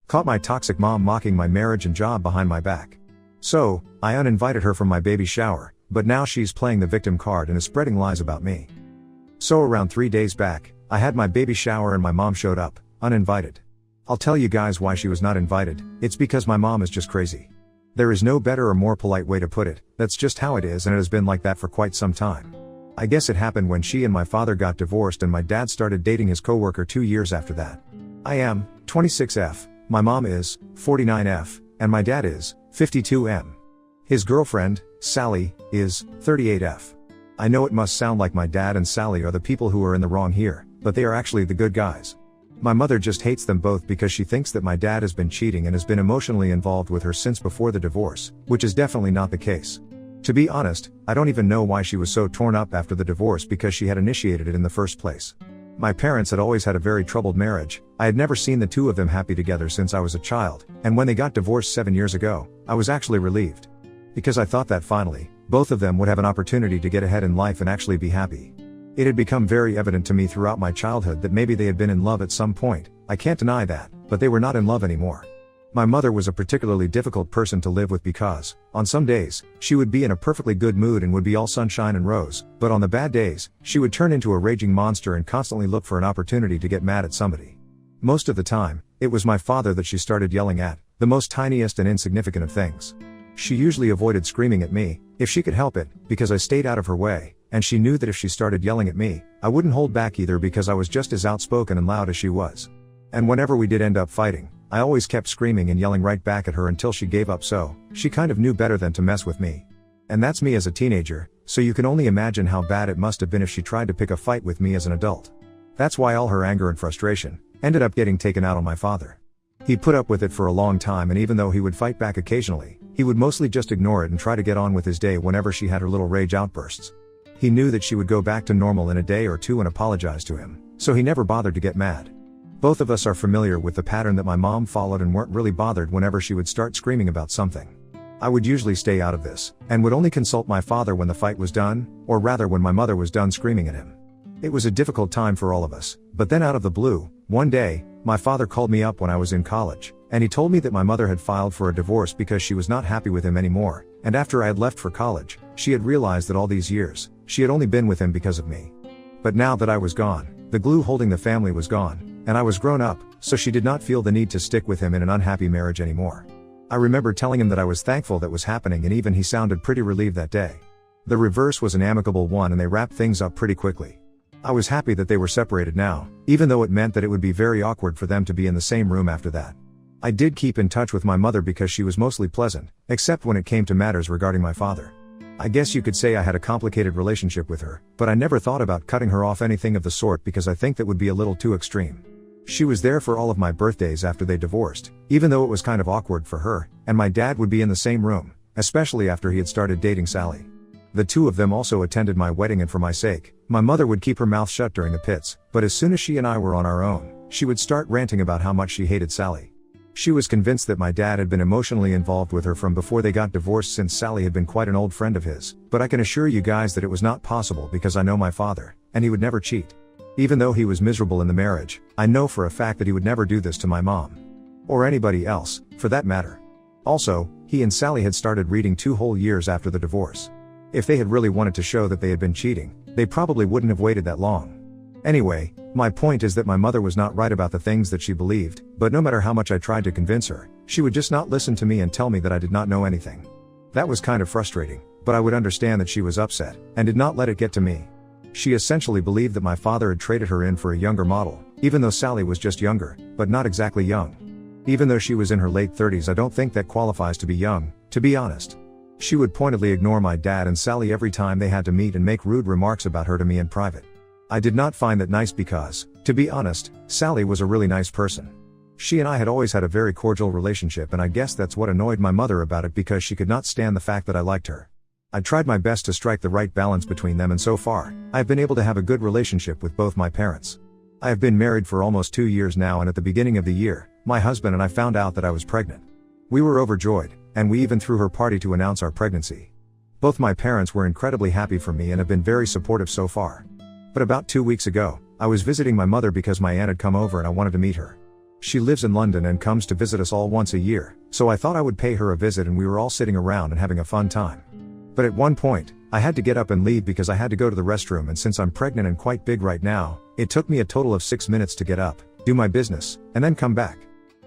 Caught my toxic mom mocking my marriage and job behind my back. So, I uninvited her from my baby shower, but now she's playing the victim card and is spreading lies about me. So around 3 days back, I had my baby shower and my mom showed up, uninvited. I'll tell you guys why she was not invited. It's because my mom is just crazy. There is no better or more polite way to put it, that's just how it is, and it has been like that for quite some time. I guess it happened when she and my father got divorced and my dad started dating his coworker 2 years after that. I am 26F, my mom is 49F, and my dad is 52M. His girlfriend, Sally, is 38F. I know it must sound like my dad and Sally are the people who are in the wrong here, but they are actually the good guys. My mother just hates them both because she thinks that my dad has been cheating and has been emotionally involved with her since before the divorce, which is definitely not the case. To be honest, I don't even know why she was so torn up after the divorce because she had initiated it in the first place. My parents had always had a very troubled marriage. I had never seen the two of them happy together since I was a child, and when they got divorced 7 years ago, I was actually relieved. Because I thought that finally, both of them would have an opportunity to get ahead in life and actually be happy. It had become very evident to me throughout my childhood that maybe they had been in love at some point, I can't deny that, but they were not in love anymore. My mother was a particularly difficult person to live with because, on some days, she would be in a perfectly good mood and would be all sunshine and rose, but on the bad days, she would turn into a raging monster and constantly look for an opportunity to get mad at somebody. Most of the time, it was my father that she started yelling at, the most tiniest and insignificant of things. She usually avoided screaming at me, if she could help it, because I stayed out of her way, and she knew that if she started yelling at me, I wouldn't hold back either because I was just as outspoken and loud as she was. And whenever we did end up fighting, I always kept screaming and yelling right back at her until she gave up, so she kind of knew better than to mess with me. And that's me as a teenager, so you can only imagine how bad it must have been if she tried to pick a fight with me as an adult. That's why all her anger and frustration ended up getting taken out on my father. He put up with it for a long time, and even though he would fight back occasionally, he would mostly just ignore it and try to get on with his day whenever she had her little rage outbursts. He knew that she would go back to normal in a day or two and apologize to him, so he never bothered to get mad. Both of us are familiar with the pattern that my mom followed and weren't really bothered whenever she would start screaming about something. I would usually stay out of this, and would only consult my father when the fight was done, or rather when my mother was done screaming at him. It was a difficult time for all of us, but then out of the blue, one day, my father called me up when I was in college, and he told me that my mother had filed for a divorce because she was not happy with him anymore, and after I had left for college, she had realized that all these years, she had only been with him because of me. But now that I was gone, the glue holding the family was gone, and I was grown up, so she did not feel the need to stick with him in an unhappy marriage anymore. I remember telling him that I was thankful that was happening, and even he sounded pretty relieved that day. The reverse was an amicable one and they wrapped things up pretty quickly. I was happy that they were separated now, even though it meant that it would be very awkward for them to be in the same room after that. I did keep in touch with my mother because she was mostly pleasant, except when it came to matters regarding my father. I guess you could say I had a complicated relationship with her, but I never thought about cutting her off anything of the sort because I think that would be a little too extreme. She was there for all of my birthdays after they divorced, even though it was kind of awkward for her, and my dad would be in the same room, especially after he had started dating Sally. The two of them also attended my wedding, and for my sake, my mother would keep her mouth shut during the pits, but as soon as she and I were on our own, she would start ranting about how much she hated Sally. She was convinced that my dad had been emotionally involved with her from before they got divorced, since Sally had been quite an old friend of his, but I can assure you guys that it was not possible because I know my father, and he would never cheat. Even though he was miserable in the marriage, I know for a fact that he would never do this to my mom. Or anybody else, for that matter. Also, he and Sally had started reading 2 whole years after the divorce. If they had really wanted to show that they had been cheating, they probably wouldn't have waited that long. Anyway, my point is that my mother was not right about the things that she believed, but no matter how much I tried to convince her, she would just not listen to me and tell me that I did not know anything. That was kind of frustrating, but I would understand that she was upset, and did not let it get to me. She essentially believed that my father had traded her in for a younger model, even though Sally was just younger, but not exactly young. Even though she was in her late 30s, I don't think that qualifies to be young, to be honest. She would pointedly ignore my dad and Sally every time they had to meet and make rude remarks about her to me in private. I did not find that nice because, to be honest, Sally was a really nice person. She and I had always had a very cordial relationship, and I guess that's what annoyed my mother about it because she could not stand the fact that I liked her. I tried my best to strike the right balance between them, and so far, I have been able to have a good relationship with both my parents. I have been married for almost 2 years now, and at the beginning of the year, my husband and I found out that I was pregnant. We were overjoyed, and we even threw her party to announce our pregnancy. Both my parents were incredibly happy for me and have been very supportive so far. But about 2 weeks ago, I was visiting my mother because my aunt had come over and I wanted to meet her. She lives in London and comes to visit us all once a year, so I thought I would pay her a visit and we were all sitting around and having a fun time. But at one point, I had to get up and leave because I had to go to the restroom, and since I'm pregnant and quite big right now, it took me a total of 6 minutes to get up, do my business, and then come back.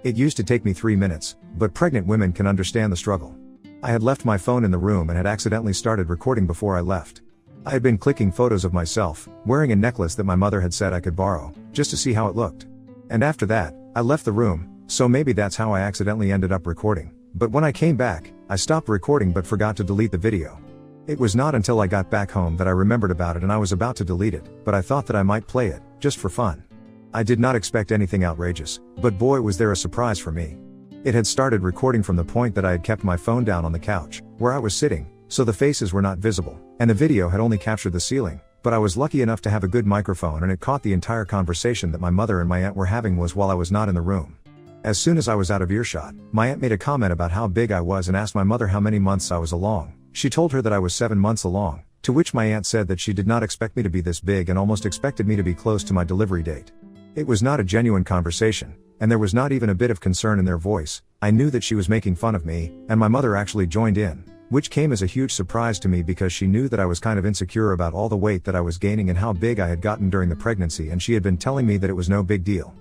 It used to take me 3 minutes, but pregnant women can understand the struggle. I had left my phone in the room and had accidentally started recording before I left. I had been clicking photos of myself, wearing a necklace that my mother had said I could borrow, just to see how it looked. And after that, I left the room, so maybe that's how I accidentally ended up recording. But when I came back, I stopped recording but forgot to delete the video. It was not until I got back home that I remembered about it, and I was about to delete it, but I thought that I might play it, just for fun. I did not expect anything outrageous, but boy was there a surprise for me. It had started recording from the point that I had kept my phone down on the couch, where I was sitting, so the faces were not visible, and the video had only captured the ceiling, but I was lucky enough to have a good microphone and it caught the entire conversation that my mother and my aunt were having while I was not in the room. As soon as I was out of earshot, my aunt made a comment about how big I was and asked my mother how many months I was along. She told her that I was 7 months along, to which my aunt said that she did not expect me to be this big and almost expected me to be close to my delivery date. It was not a genuine conversation, and there was not even a bit of concern in their voice. I knew that she was making fun of me, and my mother actually joined in, which came as a huge surprise to me because she knew that I was kind of insecure about all the weight that I was gaining and how big I had gotten during the pregnancy, and she had been telling me that it was no big deal.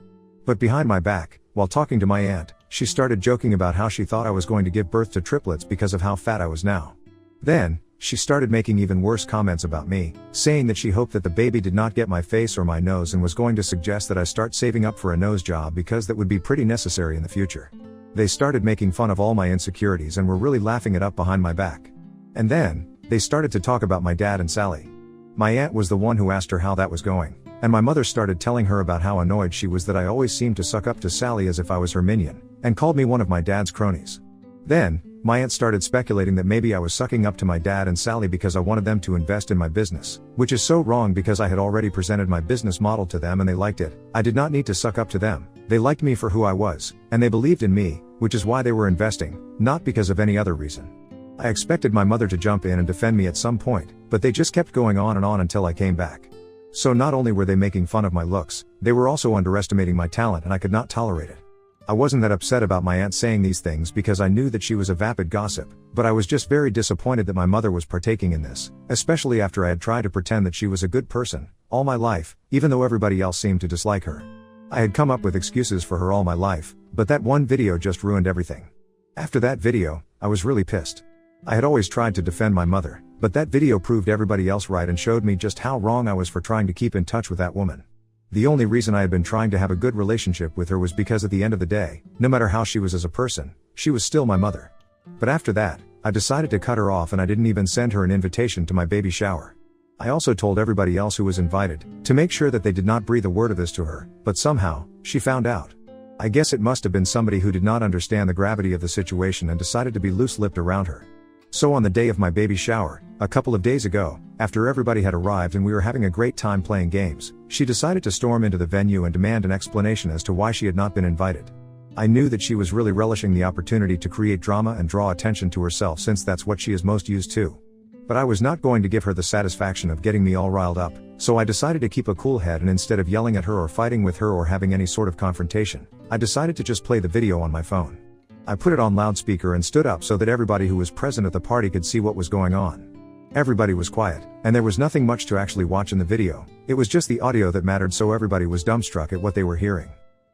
But behind my back, while talking to my aunt, she started joking about how she thought I was going to give birth to triplets because of how fat I was now. Then, she started making even worse comments about me, saying that she hoped that the baby did not get my face or my nose and was going to suggest that I start saving up for a nose job because that would be pretty necessary in the future. They started making fun of all my insecurities and were really laughing it up behind my back. And then, they started to talk about my dad and Sally. My aunt was the one who asked her how that was going, and my mother started telling her about how annoyed she was that I always seemed to suck up to Sally as if I was her minion, and called me one of my dad's cronies. Then, my aunt started speculating that maybe I was sucking up to my dad and Sally because I wanted them to invest in my business, which is so wrong because I had already presented my business model to them and they liked it. I did not need to suck up to them. They liked me for who I was, and they believed in me, which is why they were investing, not because of any other reason. I expected my mother to jump in and defend me at some point, but they just kept going on and on until I came back. So not only were they making fun of my looks, they were also underestimating my talent, and I could not tolerate it. I wasn't that upset about my aunt saying these things because I knew that she was a vapid gossip, but I was just very disappointed that my mother was partaking in this, especially after I had tried to pretend that she was a good person all my life, even though everybody else seemed to dislike her. I had come up with excuses for her all my life, but that one video just ruined everything. After that video, I was really pissed. I had always tried to defend my mother, but that video proved everybody else right and showed me just how wrong I was for trying to keep in touch with that woman. The only reason I had been trying to have a good relationship with her was because at the end of the day, no matter how she was as a person, she was still my mother. But after that, I decided to cut her off and I didn't even send her an invitation to my baby shower. I also told everybody else who was invited to make sure that they did not breathe a word of this to her, but somehow, she found out. I guess it must have been somebody who did not understand the gravity of the situation and decided to be loose-lipped around her. So on the day of my baby shower, a couple of days ago, after everybody had arrived and we were having a great time playing games, she decided to storm into the venue and demand an explanation as to why she had not been invited. I knew that she was really relishing the opportunity to create drama and draw attention to herself since that's what she is most used to. But I was not going to give her the satisfaction of getting me all riled up, so I decided to keep a cool head, and instead of yelling at her or fighting with her or having any sort of confrontation, I decided to just play the video on my phone. I put it on loudspeaker and stood up so that everybody who was present at the party could see what was going on. Everybody was quiet, and there was nothing much to actually watch in the video. It was just the audio that mattered, so everybody was dumbstruck at what they were hearing.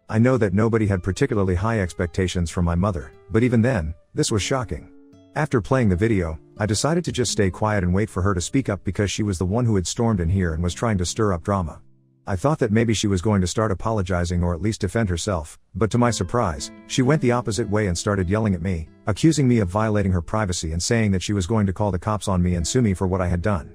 I know that nobody had particularly high expectations from my mother, but even then, this was shocking. After playing the video, I decided to just stay quiet and wait for her to speak up because she was the one who had stormed in here and was trying to stir up drama. I thought that maybe she was going to start apologizing or at least defend herself, but to my surprise, she went the opposite way and started yelling at me, accusing me of violating her privacy and saying that she was going to call the cops on me and sue me for what I had done.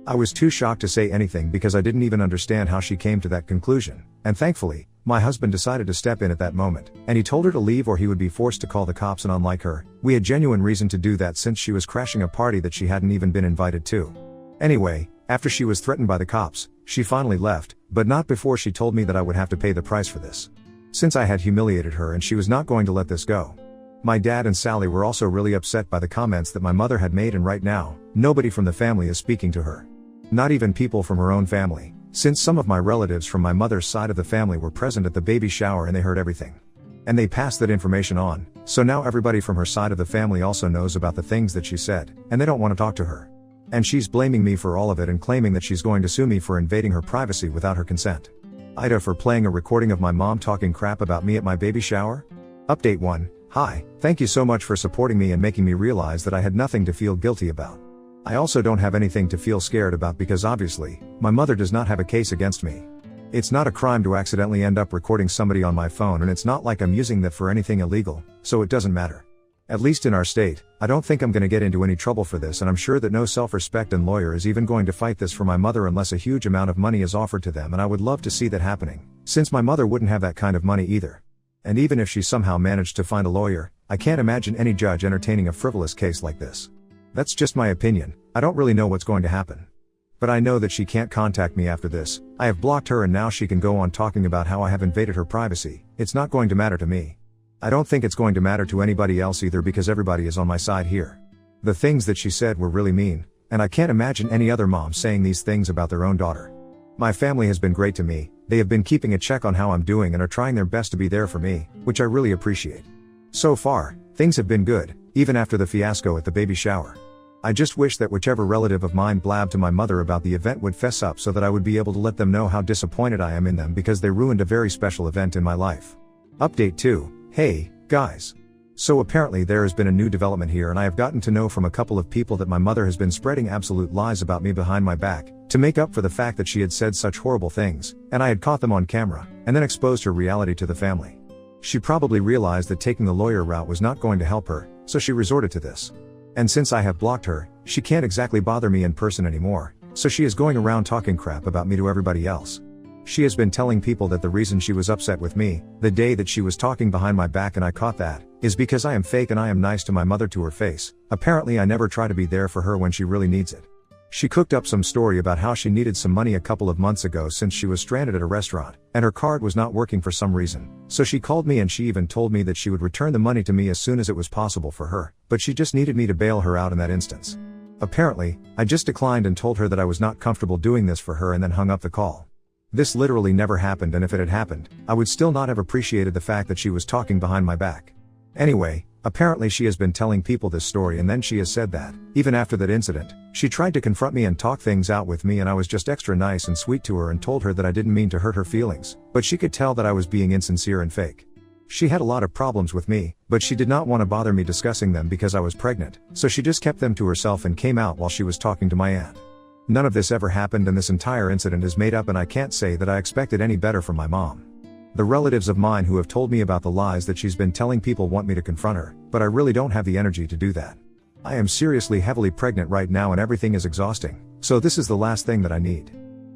I was too shocked to say anything because I didn't even understand how she came to that conclusion, and thankfully, my husband decided to step in at that moment, and he told her to leave or he would be forced to call the cops, and unlike her, we had genuine reason to do that since she was crashing a party that she hadn't even been invited to. Anyway, after she was threatened by the cops, she finally left, but not before she told me that I would have to pay the price for this. Since I had humiliated her and she was not going to let this go. My dad and Sally were also really upset by the comments that my mother had made, and right now, nobody from the family is speaking to her. Not even people from her own family, since some of my relatives from my mother's side of the family were present at the baby shower and they heard everything. And they passed that information on, so now everybody from her side of the family also knows about the things that she said, and they don't want to talk to her. And she's blaming me for all of it and claiming that she's going to sue me for invading her privacy without her consent. Ida for playing a recording of my mom talking crap about me at my baby shower? Update 1. Hi, thank you so much for supporting me and making me realize that I had nothing to feel guilty about. I also don't have anything to feel scared about because obviously, my mother does not have a case against me. It's not a crime to accidentally end up recording somebody on my phone, and it's not like I'm using that for anything illegal, so it doesn't matter. At least in our state, I don't think I'm gonna get into any trouble for this, and I'm sure that no self-respecting lawyer is even going to fight this for my mother unless a huge amount of money is offered to them, and I would love to see that happening, since my mother wouldn't have that kind of money either. And even if she somehow managed to find a lawyer, I can't imagine any judge entertaining a frivolous case like this. That's just my opinion, I don't really know what's going to happen. But I know that she can't contact me after this. I have blocked her and now she can go on talking about how I have invaded her privacy. It's not going to matter to me. I don't think it's going to matter to anybody else either because everybody is on my side here. The things that she said were really mean, and I can't imagine any other mom saying these things about their own daughter. My family has been great to me, they have been keeping a check on how I'm doing and are trying their best to be there for me, which I really appreciate. So far, things have been good, even after the fiasco at the baby shower. I just wish that whichever relative of mine blabbed to my mother about the event would fess up so that I would be able to let them know how disappointed I am in them because they ruined a very special event in my life. Update 2. Hey, guys. So apparently there has been a new development here and I have gotten to know from a couple of people that my mother has been spreading absolute lies about me behind my back, to make up for the fact that she had said such horrible things, and I had caught them on camera, and then exposed her reality to the family. She probably realized that taking the lawyer route was not going to help her, so she resorted to this. And since I have blocked her, she can't exactly bother me in person anymore, so she is going around talking crap about me to everybody else. She has been telling people that the reason she was upset with me, the day that she was talking behind my back and I caught that, is because I am fake and I am nice to my mother to her face. Apparently I never try to be there for her when she really needs it. She cooked up some story about how she needed some money a couple of months ago since she was stranded at a restaurant, and her card was not working for some reason. So she called me and she even told me that she would return the money to me as soon as it was possible for her, but she just needed me to bail her out in that instance. Apparently, I just declined and told her that I was not comfortable doing this for her and then hung up the call. This literally never happened, and if it had happened, I would still not have appreciated the fact that she was talking behind my back. Anyway, apparently she has been telling people this story and then she has said that, even after that incident, she tried to confront me and talk things out with me and I was just extra nice and sweet to her and told her that I didn't mean to hurt her feelings, but she could tell that I was being insincere and fake. She had a lot of problems with me, but she did not want to bother me discussing them because I was pregnant, so she just kept them to herself and came out while she was talking to my aunt. None of this ever happened and this entire incident is made up, and I can't say that I expected any better from my mom. The relatives of mine who have told me about the lies that she's been telling people want me to confront her, but I really don't have the energy to do that. I am seriously heavily pregnant right now and everything is exhausting, so this is the last thing that I need.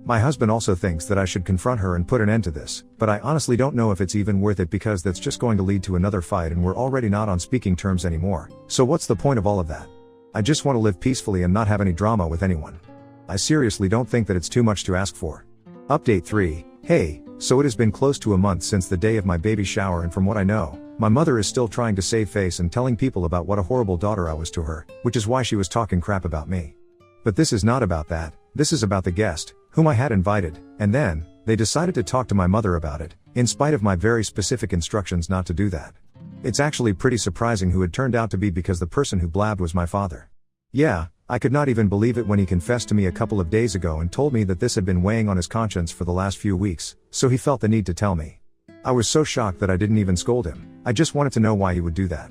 My husband also thinks that I should confront her and put an end to this, but I honestly don't know if it's even worth it because that's just going to lead to another fight and we're already not on speaking terms anymore, so what's the point of all of that? I just want to live peacefully and not have any drama with anyone. I seriously don't think that it's too much to ask for. Update 3. Hey, so it has been close to a month since the day of my baby shower, and from what I know, my mother is still trying to save face and telling people about what a horrible daughter I was to her, which is why she was talking crap about me. But this is not about that, this is about the guest, whom I had invited, and then, they decided to talk to my mother about it, in spite of my very specific instructions not to do that. It's actually pretty surprising who it turned out to be because the person who blabbed was my father. Yeah, I could not even believe it when he confessed to me a couple of days ago and told me that this had been weighing on his conscience for the last few weeks, so he felt the need to tell me. I was so shocked that I didn't even scold him, I just wanted to know why he would do that.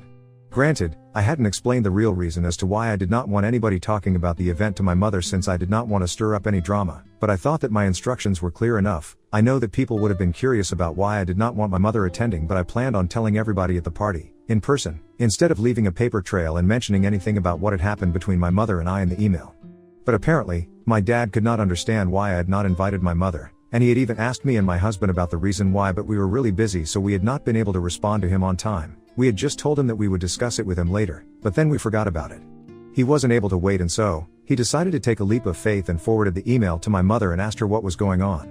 Granted, I hadn't explained the real reason as to why I did not want anybody talking about the event to my mother since I did not want to stir up any drama, but I thought that my instructions were clear enough. I know that people would have been curious about why I did not want my mother attending, but I planned on telling everybody at the party, in person, instead of leaving a paper trail and mentioning anything about what had happened between my mother and I in the email. But apparently, my dad could not understand why I had not invited my mother, and he had even asked me and my husband about the reason why, but we were really busy so we had not been able to respond to him on time. We had just told him that we would discuss it with him later, but then we forgot about it. He wasn't able to wait, and so, he decided to take a leap of faith and forwarded the email to my mother and asked her what was going on.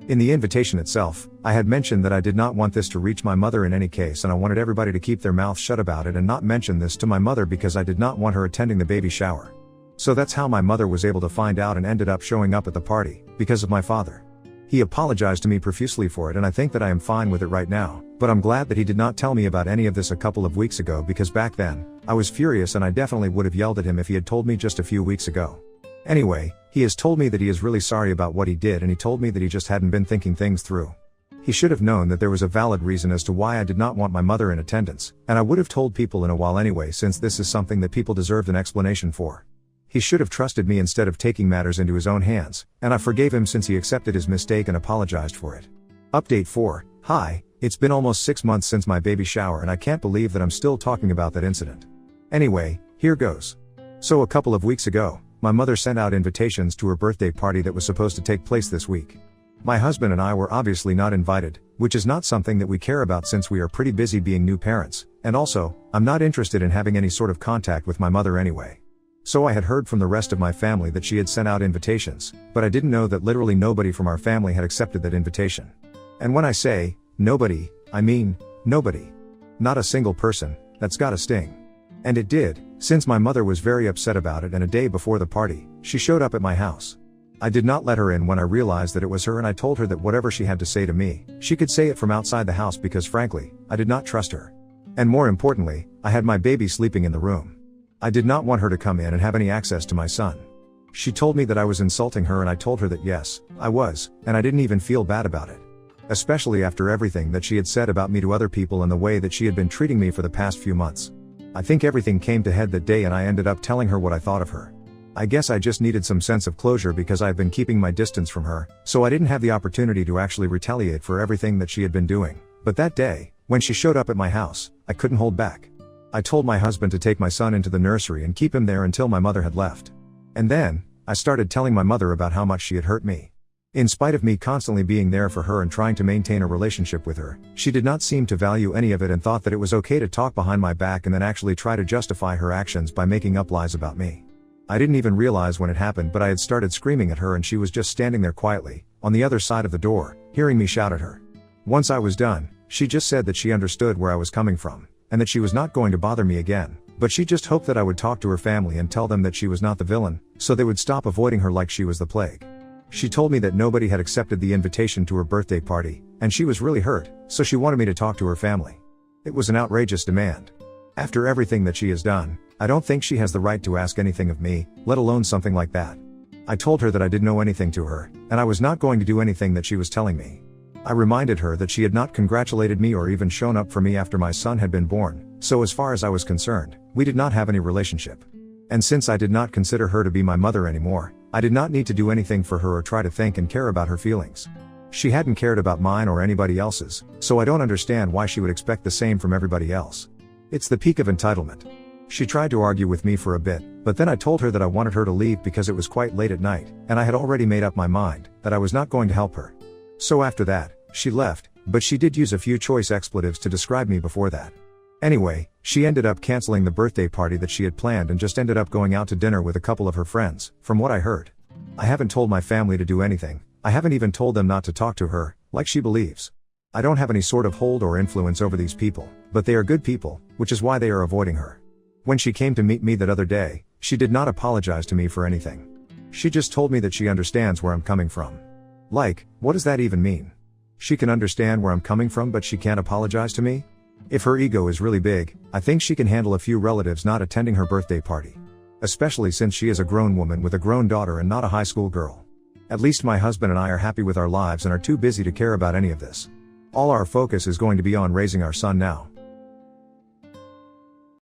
In the invitation itself, I had mentioned that I did not want this to reach my mother in any case, and I wanted everybody to keep their mouth shut about it and not mention this to my mother because I did not want her attending the baby shower. So that's how my mother was able to find out and ended up showing up at the party, because of my father. He apologized to me profusely for it, and I think that I am fine with it right now, but I'm glad that he did not tell me about any of this a couple of weeks ago, because back then, I was furious and I definitely would have yelled at him if he had told me just a few weeks ago. Anyway, he has told me that he is really sorry about what he did, and he told me that he just hadn't been thinking things through. He should have known that there was a valid reason as to why I did not want my mother in attendance, and I would have told people in a while anyway, since this is something that people deserved an explanation for. He should have trusted me instead of taking matters into his own hands, and I forgave him since he accepted his mistake and apologized for it. Update 4. Hi, it's been almost 6 months since my baby shower and I can't believe that I'm still talking about that incident. Anyway, here goes. So a couple of weeks ago, my mother sent out invitations to her birthday party that was supposed to take place this week. My husband and I were obviously not invited, which is not something that we care about since we are pretty busy being new parents, and also, I'm not interested in having any sort of contact with my mother anyway. So I had heard from the rest of my family that she had sent out invitations, but I didn't know that literally nobody from our family had accepted that invitation. And when I say, nobody, I mean, nobody. Not a single person. That's gotta sting. And it did, since my mother was very upset about it, and a day before the party, she showed up at my house. I did not let her in when I realized that it was her, and I told her that whatever she had to say to me, she could say it from outside the house, because frankly, I did not trust her. And more importantly, I had my baby sleeping in the room. I did not want her to come in and have any access to my son. She told me that I was insulting her, and I told her that yes, I was, and I didn't even feel bad about it. Especially after everything that she had said about me to other people and the way that she had been treating me for the past few months. I think everything came to head that day, and I ended up telling her what I thought of her. I guess I just needed some sense of closure because I've been keeping my distance from her, so I didn't have the opportunity to actually retaliate for everything that she had been doing. But that day, when she showed up at my house, I couldn't hold back. I told my husband to take my son into the nursery and keep him there until my mother had left. And then, I started telling my mother about how much she had hurt me. In spite of me constantly being there for her and trying to maintain a relationship with her, she did not seem to value any of it and thought that it was okay to talk behind my back and then actually try to justify her actions by making up lies about me. I didn't even realize when it happened, but I had started screaming at her and she was just standing there quietly, on the other side of the door, hearing me shout at her. Once I was done, she just said that she understood where I was coming from, and that she was not going to bother me again, but she just hoped that I would talk to her family and tell them that she was not the villain, so they would stop avoiding her like she was the plague. She told me that nobody had accepted the invitation to her birthday party, and she was really hurt, so she wanted me to talk to her family. It was an outrageous demand. After everything that she has done, I don't think she has the right to ask anything of me, let alone something like that. I told her that I didn't know anything to her, and I was not going to do anything that she was telling me. I reminded her that she had not congratulated me or even shown up for me after my son had been born, so as far as I was concerned, we did not have any relationship. And since I did not consider her to be my mother anymore, I did not need to do anything for her or try to think and care about her feelings. She hadn't cared about mine or anybody else's, so I don't understand why she would expect the same from everybody else. It's the peak of entitlement. She tried to argue with me for a bit, but then I told her that I wanted her to leave because it was quite late at night, and I had already made up my mind that I was not going to help her. So after that, she left, but she did use a few choice expletives to describe me before that. Anyway, she ended up canceling the birthday party that she had planned and just ended up going out to dinner with a couple of her friends, from what I heard. I haven't told my family to do anything. I haven't even told them not to talk to her, like she believes. I don't have any sort of hold or influence over these people, but they are good people, which is why they are avoiding her. When she came to meet me that other day, she did not apologize to me for anything. She just told me that she understands where I'm coming from. Like, what does that even mean? She can understand where I'm coming from, but she can't apologize to me? If her ego is really big, I think she can handle a few relatives not attending her birthday party. Especially since she is a grown woman with a grown daughter and not a high school girl. At least my husband and I are happy with our lives and are too busy to care about any of this. All our focus is going to be on raising our son now.